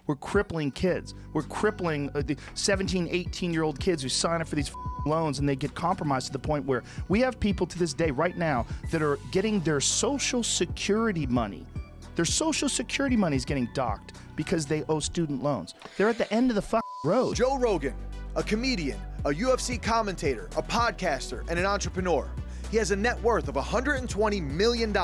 We're crippling kids. We're crippling the 17, 18-year-old kids who sign up for these loans, and they get compromised to the point where we have people to this day right now that are getting their Social Security money. Their Social Security money is getting docked because they owe student loans. They're at the end of the road. Joe Rogan, a comedian, a UFC commentator, a podcaster, and an entrepreneur. He has a net worth of $120 million.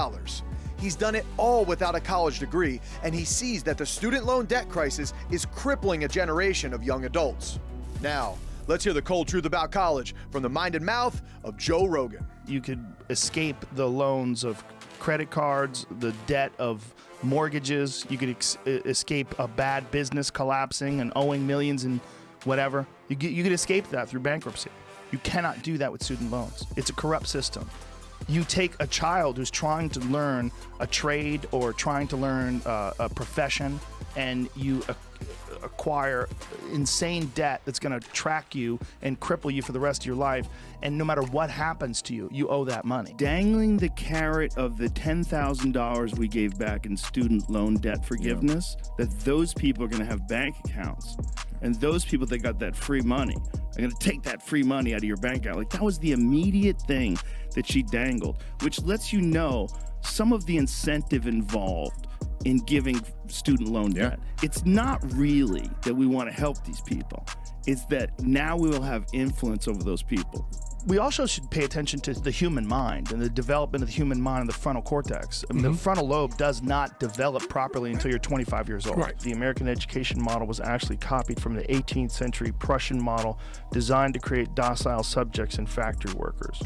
He's done it all without a college degree, and he sees that the student loan debt crisis is crippling a generation of young adults. Now, let's hear the cold truth about college from the mind and mouth of Joe Rogan. You could escape the loans of credit cards, the debt of mortgages. You could escape a bad business collapsing and owing millions and whatever. You could escape that through bankruptcy. You cannot do that with student loans. It's a corrupt system. You take a child who's trying to learn a trade or trying to learn a profession, and you acquire insane debt that's going to track you and cripple you for the rest of your life. And no matter what happens to you, you owe that money. Dangling the carrot of the $10,000 we gave back in student loan debt forgiveness, that those people are going to have bank accounts. And those people that got that free money are going to take that free money out of your bank account. Like, that was the immediate thing that she dangled, which lets you know some of the incentive involved in giving student loan debt. It's not really that we want to help these people. It's that now we will have influence over those people. We also should pay attention to the human mind and the development of the human mind in the frontal cortex. I mean, the frontal lobe does not develop properly until you're 25 years old. Right. The American education model was actually copied from the 18th century Prussian model designed to create docile subjects and factory workers.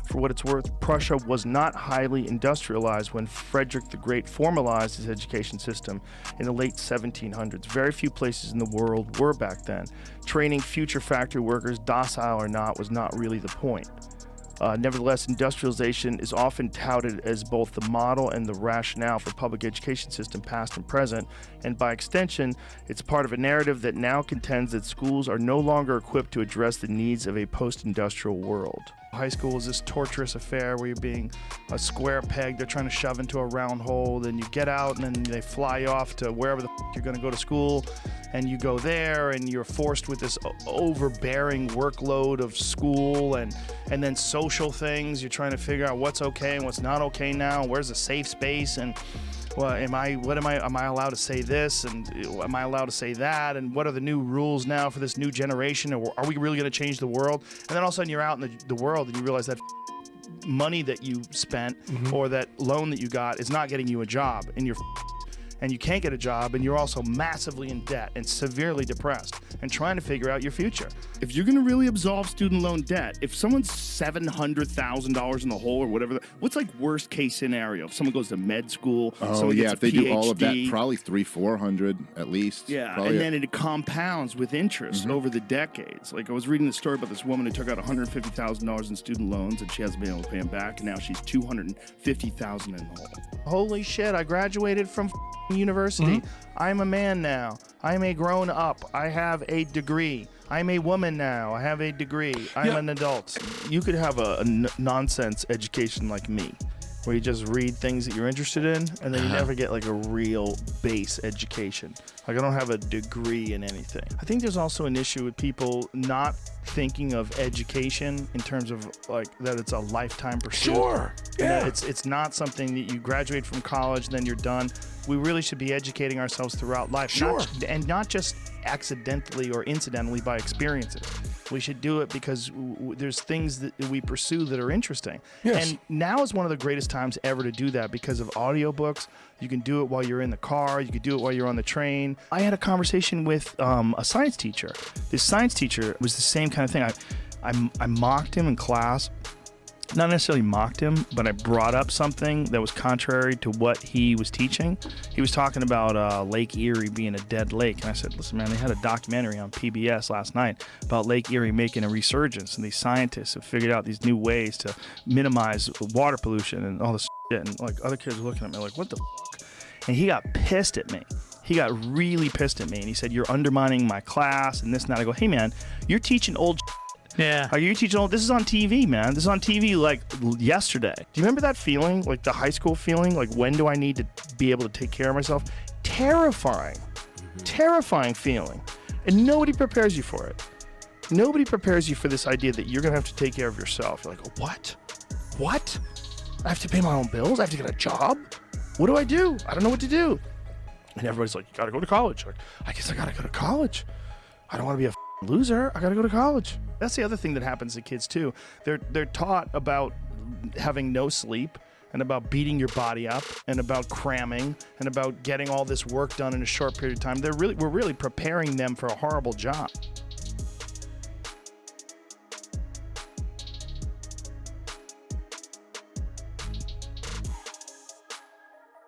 For what it's worth, Prussia was not highly industrialized when Frederick the Great formalized his education system in the late 1700s. Very few places in the world were back then. Training future factory workers, docile or not, was not really the point. Nevertheless, industrialization is often touted as both the model and the rationale for public education system past and present, and by extension, it's part of a narrative that now contends that schools are no longer equipped to address the needs of a post-industrial world. High school is this torturous affair where you're being a square peg they're trying to shove into a round hole, then you get out and then they fly you off to wherever the you're going to go to school, and you go there and you're forced with this overbearing workload of school and then social things. You're trying to figure out what's okay and what's not okay now, where's the safe space, and well, am I allowed to say this, and am I allowed to say that, and what are the new rules now for this new generation, or are we really going to change the world? And then all of a sudden you're out in the world and you realize that money that you spent or that loan that you got is not getting you a job, and you can't get a job, and you're also massively in debt and severely depressed and trying to figure out your future. If you're going to really absolve student loan debt, if someone's $700,000 in the hole or whatever, what's like worst case scenario? If someone goes to med school, Oh yeah, if they do all of that, probably 300-400 at least. Yeah, Probably and then it compounds with interest over the decades. Like, I was reading the story about this woman who took out $150,000 in student loans, and she hasn't been able to pay them back, and now she's $250,000 in the hole. Holy shit, I graduated from university. I'm a man now. I'm a grown up. I have a degree. I'm a woman now. I have a degree. I'm an adult. You could have a nonsense education like me, where you just read things that you're interested in, and then you never get like a real base education. Like, I don't have a degree in anything. I think there's also an issue with people not thinking of education in terms of like that it's a lifetime pursuit. Sure. Yeah. It's not something that you graduate from college and then you're done. We really should be educating ourselves throughout life. Sure. Not just accidentally or incidentally by experiences. We should do it because there's things that we pursue that are interesting. Yes. And now is one of the greatest times ever to do that because of audiobooks. You can do it while you're in the car. You can do it while you're on the train. I had a conversation with a science teacher. This science teacher was the same kind of thing. I mocked him in class. Not necessarily mocked him, but I brought up something that was contrary to what he was teaching. He was talking about Lake Erie being a dead lake. And I said, listen, man, they had a documentary on PBS last night about Lake Erie making a resurgence. And these scientists have figured out these new ways to minimize water pollution and all this shit. And like, other kids were looking at me like, what the fuck? And he got pissed at me. He got really pissed at me. And he said, you're undermining my class and this and that. I go, hey, man, you're teaching old shit. Yeah. Are you teaching? This is on TV, man. This is on TV like yesterday. Do you remember that feeling? Like the high school feeling? Like, when do I need to be able to take care of myself? Terrifying. Terrifying feeling. And nobody prepares you for it. Nobody prepares you for this idea that you're going to have to take care of yourself. You're like, oh, what? What? I have to pay my own bills? I have to get a job? What do? I don't know what to do. And everybody's like, you got to go to college. Like, I guess I got to go to college. I don't want to be a loser. I got to go to college. That's the other thing that happens to kids too. They're taught about having no sleep and about beating your body up and about cramming and about getting all this work done in a short period of time. We're really preparing them for a horrible job.